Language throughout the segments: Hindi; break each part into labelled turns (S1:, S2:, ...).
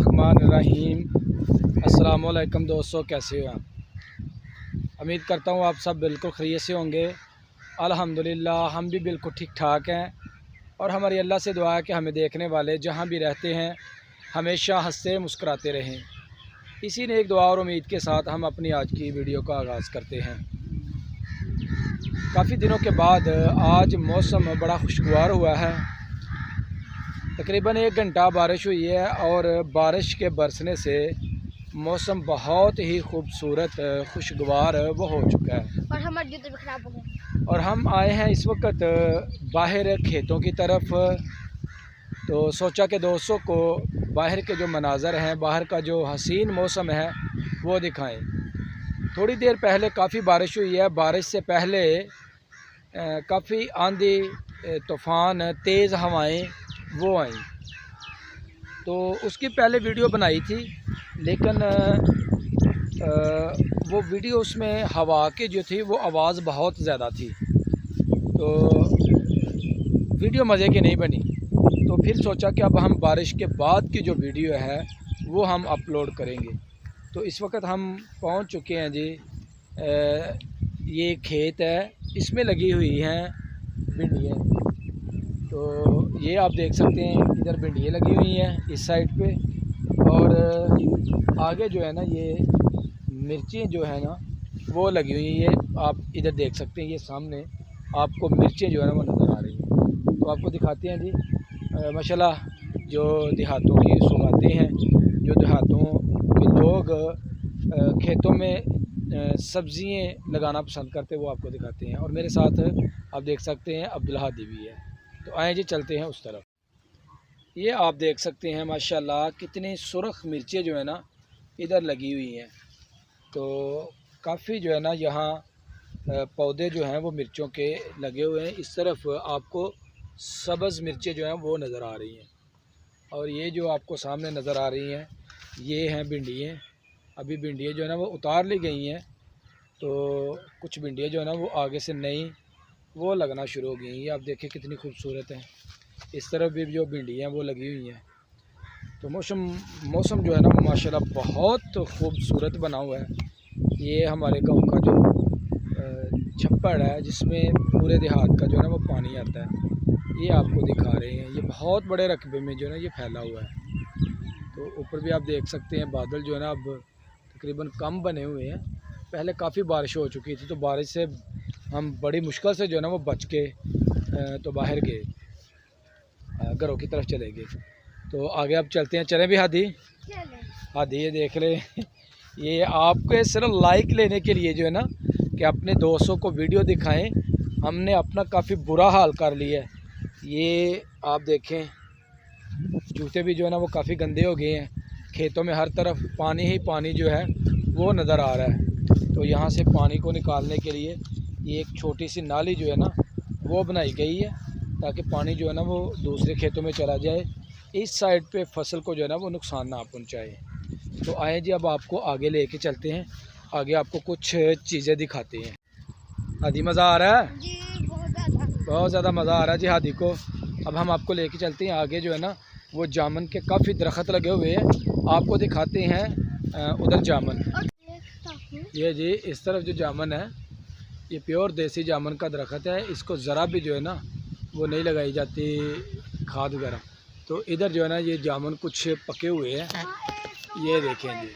S1: बिस्मिल्लाहिर्रहमानिर्रहीम। अस्सलामुअलैकुम दोस्तों, कैसे हो आप? उम्मीद करता हूँ आप सब बिल्कुल खैरियत से होंगे। अल्हम्दुलिल्लाह हम भी बिल्कुल ठीक ठाक हैं और हमारी अल्लाह से दुआ है कि हमें देखने वाले जहाँ भी रहते हैं हमेशा हंसते मुस्कुराते रहें। इसी ने एक दुआ और उम्मीद के साथ हम अपनी आज की वीडियो का आगाज़ करते हैं। काफ़ी दिनों के बाद आज मौसम बड़ा खुशगवार हुआ है। तकरीबन 1 घंटा बारिश हुई है और बारिश के बरसने से मौसम बहुत ही खूबसूरत खुशगवार वो हो चुका है।
S2: और हमारे जूते भी ख़राब हो गए
S1: और हम आए हैं इस वक्त बाहर खेतों की तरफ। तो सोचा कि दोस्तों को बाहर के जो मनाज़र हैं, बाहर का जो हसीन मौसम है वो दिखाएं। थोड़ी देर पहले काफ़ी बारिश हुई है। बारिश से पहले काफ़ी आंधी, तूफ़ान, तेज़ हवाएं वो आई। तो उसकी पहले वीडियो बनाई थी, लेकिन वो वीडियो उसमें हवा की जो थी वो आवाज़ बहुत ज़्यादा थी, तो वीडियो मज़े की नहीं बनी। तो फिर सोचा कि अब हम बारिश के बाद की जो वीडियो है वो हम अपलोड करेंगे। तो इस वक्त हम पहुंच चुके हैं जी। ये खेत है, इसमें लगी हुई हैं भिंडियाँ। तो ये आप देख सकते हैं, इधर भिंडियाँ लगी हुई हैं इस साइड पे, और आगे जो है ना ये मिर्चें जो है ना वो लगी हुई हैं। ये आप इधर देख सकते हैं, ये सामने आपको मिर्चें जो है ना वो नज़र आ रही हैं। तो आपको दिखाते हैं जी। माशाल्लाह जो देहातों की सौगातें हैं, जो देहातों के लोग खेतों में सब्ज़ियाँ लगाना पसंद करते हैं, वो आपको दिखाते हैं। और मेरे साथ आप देख सकते हैं अब्दुल हादी भी है। तो आए जी, चलते हैं उस तरफ। ये आप देख सकते हैं माशाल्लाह कितनी सुर्ख मिर्चें जो है ना इधर लगी हुई हैं। तो काफ़ी जो है ना यहाँ पौधे जो हैं वो मिर्चों के लगे हुए हैं। इस तरफ आपको सब्ज़ मिर्चें जो हैं वो नज़र आ रही हैं। और ये जो आपको सामने नज़र आ रही हैं ये हैं भिंडियाँ। अभी भिंडियाँ जो है ना वो उतार ली गई हैं, तो कुछ भिंडियाँ जो है ना वो आगे से नई वो लगना शुरू हो गई। ये आप देखें कितनी खूबसूरत है। इस तरफ भी जो भिंडियाँ वो लगी हुई हैं। तो मौसम जो है ना वो माशाल्लाह बहुत खूबसूरत बना हुआ है। ये हमारे गांव का जो छप्पड़ है जिसमें पूरे देहात का जो है ना वो पानी आता है, ये आपको दिखा रहे हैं। ये बहुत बड़े रकबे में जो है ना ये फैला हुआ है। तो ऊपर भी आप देख सकते हैं बादल जो है ना अब तकरीबन कम बने हुए हैं। पहले काफ़ी बारिश हो चुकी थी, तो बारिश से हम बड़ी मुश्किल से जो है ना वो बच के तो बाहर गए, घरों की तरफ चले गए। तो आगे आप चलते हैं, चलें भी हादी। हादी ये देख ले ये आपके सिर्फ लाइक लेने के लिए जो है ना कि अपने दोस्तों को वीडियो दिखाएं, हमने अपना काफ़ी बुरा हाल कर लिया है। ये आप देखें जूते भी जो है ना वो काफ़ी गंदे हो गए हैं। खेतों में हर तरफ पानी ही पानी जो है वो नज़र आ रहा है। तो यहाँ से पानी को निकालने के लिए ये एक छोटी सी नाली जो है ना वो बनाई गई है, ताकि पानी जो है ना वो दूसरे खेतों में चला जाए, इस साइड पे फसल को जो है ना वो नुकसान ना पहुँचाए। तो आए जी, अब आपको आगे लेके चलते हैं, आगे आपको कुछ चीज़ें दिखाते हैं। हादी मज़ा आ रहा है
S2: जी, बहुत
S1: ज़्यादा मज़ा आ रहा है जी हादी को। अब हम आपको लेके चलते हैं आगे जो है ना वो जामुन के काफ़ी दरख्त लगे हुए हैं, आपको दिखाते हैं उधर जामुन। ये जी इस तरफ जो जामुन है ये प्योर देसी जामुन का दरख्त है। इसको ज़रा भी जो है ना वो नहीं लगाई जाती खाद वगैरह। तो इधर जो है ना ये जामुन कुछ पके हुए हैं, ये देखें जी,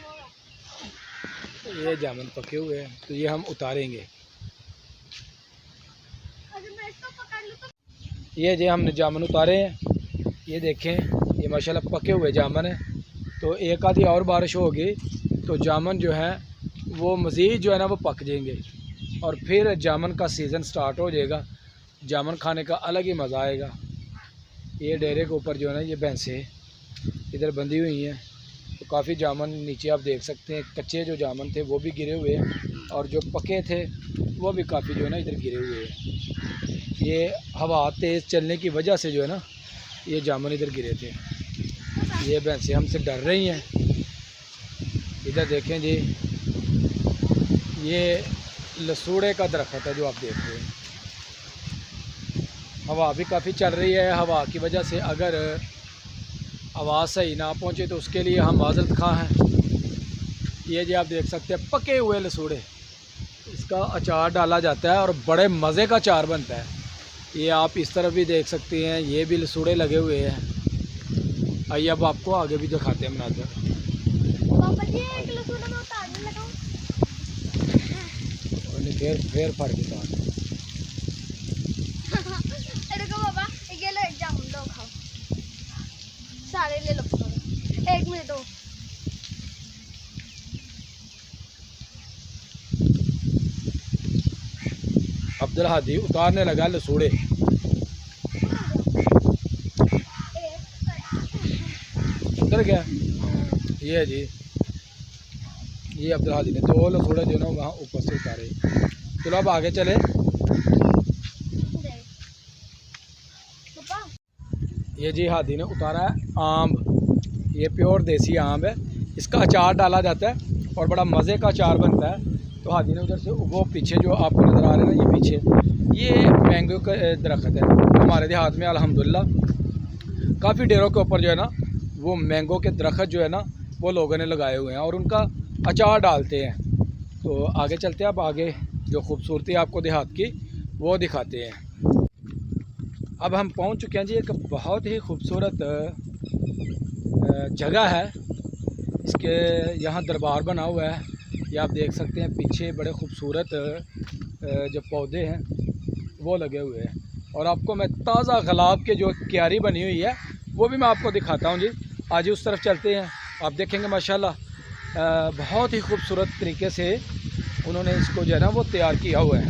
S1: ये जामुन पके हुए हैं। तो ये हम उतारेंगे। ये जी हमने जामुन उतारे हैं, ये देखें, ये माशाल्लाह पके हुए जामुन है। तो एक आधी और बारिश होगी तो जामुन जो है वो मज़ीद जो है ना वो पक जाएंगे और फिर जामुन का सीज़न स्टार्ट हो जाएगा। जामुन खाने का अलग ही मज़ा आएगा। ये डेरे के ऊपर जो है ना ये भैंसें इधर बंधी हुई हैं। तो काफ़ी जामुन नीचे आप देख सकते हैं, कच्चे जो जामुन थे वो भी गिरे हुए हैं और जो पके थे वो भी काफ़ी जो है ना इधर गिरे हुए हैं। ये हवा तेज़ चलने की वजह से जो है ना ये जामुन इधर गिरे थे। ये भैंसें हमसे डर रही हैं। इधर देखें जी, ये लसूड़े का दरख्त है जो आप देख रहे हैं। हवा भी काफ़ी चल रही है। हवा की वजह से अगर आवाज़ सही ना पहुँचे तो उसके लिए हम माजरत खा हैं। ये जी आप देख सकते हैं पके हुए लसूड़े, इसका अचार डाला जाता है और बड़े मज़े का अचार बनता है। ये आप इस तरफ भी देख सकते हैं, ये भी लसूड़े लगे हुए हैं। आइए अब आपको आगे भी दिखाते हैं मनाज़र।
S2: पापा जी एक लसूण में उतारने लगा हूँ।
S1: फिर फर्क था।
S2: रुको पापा, ये लो एक जामुन दो खाओ, सारे ले लो। एक मिनट दो।
S1: अब्दुल हादी उतारने लगा लसूड़े। उधर गया ये जी, ये अब्दुल हादी ने 2 लसूड़े जो ना वहाँ ऊपर से उतारे। चलो अब आगे चले।
S2: पापा
S1: ये जी हादी ने उतारा है आम, ये प्योर देसी आम है, इसका अचार डाला जाता है और बड़ा मज़े का अचार बनता है। तो हादी ने उधर से वो पीछे जो आपको नज़र आ रहा है ना, ये पीछे ये मैंगो का दरख्त है। हमारे देहात में अल्हम्दुलिल्लाह काफ़ी डेरों के ऊपर जो है ना वो मैंगो के दरख्त जो है ना वो लोगों ने लगाए हुए हैं और उनका अचार डालते हैं। तो आगे चलते हैं, अब आगे जो खूबसूरती आपको देहात की वो दिखाते हैं। अब हम पहुंच चुके हैं जी एक बहुत ही खूबसूरत जगह है। इसके यहाँ दरबार बना हुआ है, ये आप देख सकते हैं। पीछे बड़े खूबसूरत जो पौधे हैं वो लगे हुए हैं और आपको मैं ताज़ा गुलाब के जो क्यारी बनी हुई है वो भी मैं आपको दिखाता हूँ जी। आज उस तरफ चलते हैं, आप देखेंगे माशाल्लाह बहुत ही खूबसूरत तरीके से उन्होंने इसको जो है ना वो तैयार किया हुआ है।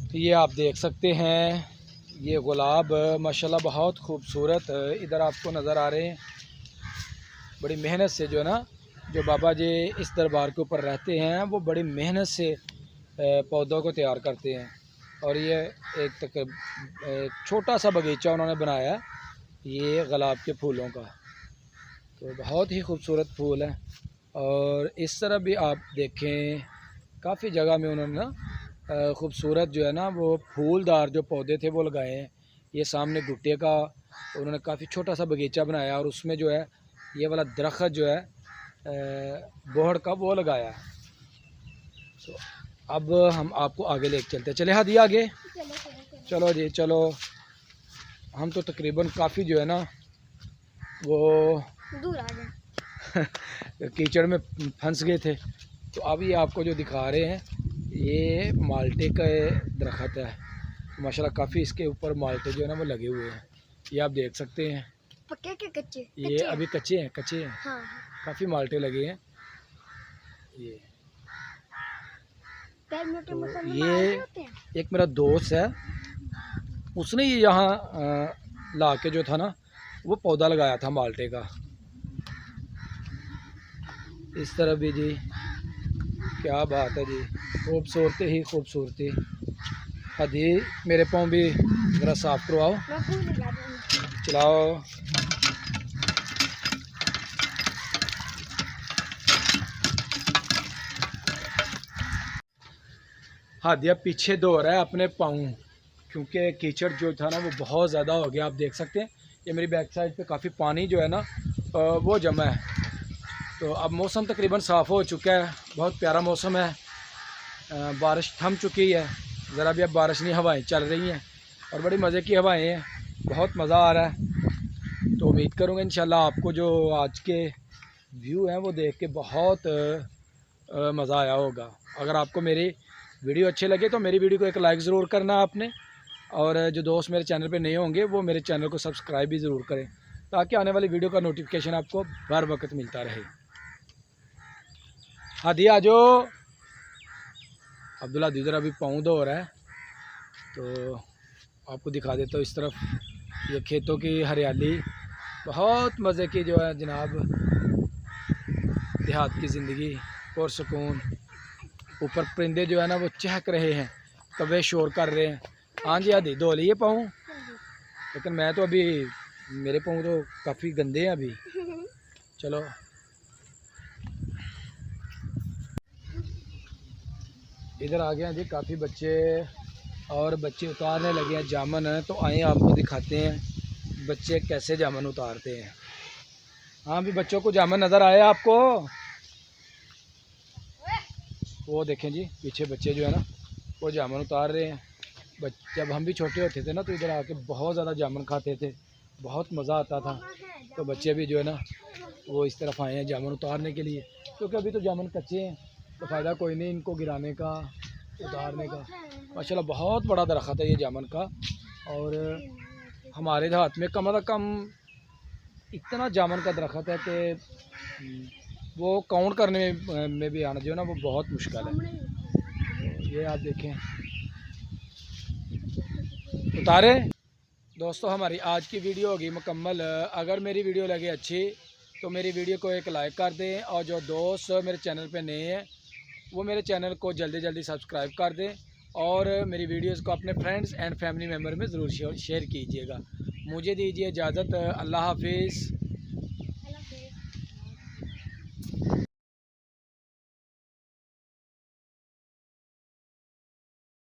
S1: तो ये आप देख सकते हैं, ये गुलाब माशाल्लाह बहुत खूबसूरत इधर आपको नज़र आ रहे हैं। बड़ी मेहनत से जो है ना जो बाबा जी इस दरबार के ऊपर रहते हैं वो बड़ी मेहनत से पौधों को तैयार करते हैं। और ये एक छोटा सा बगीचा उन्होंने बनाया है ये गुलाब के फूलों का। तो बहुत ही खूबसूरत फूल है। और इस तरफ भी आप देखें काफ़ी जगह में उन्होंने ना खूबसूरत जो है ना वो फूलदार जो पौधे थे वो लगाए हैं। ये सामने गुट्टे का उन्होंने काफ़ी छोटा सा बगीचा बनाया और उसमें जो है ये वाला दरख्त जो है बोहड़ का वो लगाया है। तो अब हम आपको आगे लेके चलते चले। हाँ दी आगे चलो जी चलो। हम तो तकरीबन काफ़ी जो है ना वो
S2: दूर आ गए।
S1: कीचड़ में फंस गए थे। तो अब ये आपको जो दिखा रहे हैं ये माल्टे का दरख्त है। तो माशाल्लाह काफ़ी इसके ऊपर माल्टे जो है ना वो लगे हुए हैं, ये आप देख सकते हैं।
S2: पक्के के कच्चे?
S1: ये अभी कच्चे हैं।
S2: हाँ।
S1: काफ़ी माल्टे लगे हैं ये। तो ये एक मेरा दोस्त है, उसने ये यहाँ ला के जो था ना वो पौधा लगाया था माल्टे का। इस तरह भी जी क्या बात है जी, खूबसूरती ही खूबसूरती। हदी मेरे पाँव भी ज़रा साफ़ करवाओ, चलाओ। हादिया पीछे दो रहा है अपने पाँव, क्योंकि कीचड़ जो था ना वो बहुत ज़्यादा हो गया। आप देख सकते हैं ये मेरी बैक साइड पे काफ़ी पानी जो है ना वो जमा है। तो अब मौसम तकरीबन साफ़ हो चुका है, बहुत प्यारा मौसम है। बारिश थम चुकी है, ज़रा भी अब बारिश नहीं, हवाएं चल रही हैं और बड़ी मज़े की हवाएं हैं, बहुत मज़ा आ रहा है। तो उम्मीद करूँगा इंशाल्लाह आपको जो आज के व्यू हैं वो देख के बहुत मज़ा आया होगा। अगर आपको मेरी वीडियो अच्छे लगे तो मेरी वीडियो को एक लाइक ज़रूर करना आपने, और जो दोस्त मेरे चैनल पे नए होंगे वो मेरे चैनल को सब्सक्राइब भी ज़रूर करें ताकि आने वाली वीडियो का नोटिफिकेशन आपको हर वक्त मिलता रहे। हादी आ जाओ। अब्दुल्ला इधर अभी पाँव धो रहा है, तो आपको दिखा देता हूँ इस तरफ ये खेतों की हरियाली, बहुत मज़े की जो है जनाब देहात की ज़िंदगी, पुरसुकून। ऊपर परिंदे जो है ना वो चहक रहे हैं, कौवे शोर कर रहे हैं। हाँ जी हादी धो लिए पाँव, लेकिन मैं तो अभी मेरे पाँव तो काफ़ी गंदे हैं अभी। चलो इधर आ गए हैं जी, काफ़ी बच्चे और बच्चे उतारने लगे हैं जामुन। तो आए आपको दिखाते हैं बच्चे कैसे जामुन उतारते हैं। हाँ भी बच्चों को जामुन नज़र आया आपको? वो देखें जी पीछे बच्चे जो है ना वो जामुन उतार रहे हैं। जब हम भी छोटे होते थे ना तो इधर आके बहुत ज़्यादा जामुन खाते थे, बहुत मज़ा आता था। तो बच्चे भी जो है ना वो इस तरफ आए हैं जामुन उतारने के लिए, क्योंकि अभी तो जामुन कच्चे हैं तो फ़ायदा कोई नहीं इनको गिराने का, उतारने का। माशाल्लाह बहुत बड़ा दरख्त है ये जामुन का। और हमारे हाथ में कम से कम इतना जामुन का दरख्त है कि वो काउंट करने में भी आना जो है ना वो बहुत मुश्किल है। तो ये आप देखें उतारे। दोस्तों हमारी आज की वीडियो होगी मुकम्मल। अगर मेरी वीडियो लगे अच्छी तो मेरी वीडियो को एक लाइक कर दें, और जो दोस्त मेरे चैनल पे नए हैं वो मेरे चैनल को जल्दी जल्दी सब्सक्राइब कर दें, और मेरी वीडियोस को अपने फ्रेंड्स एंड फैमिली मेम्बर में ज़रूर शेयर कीजिएगा। मुझे दीजिए इजाज़त। अल्लाह हाफिज़।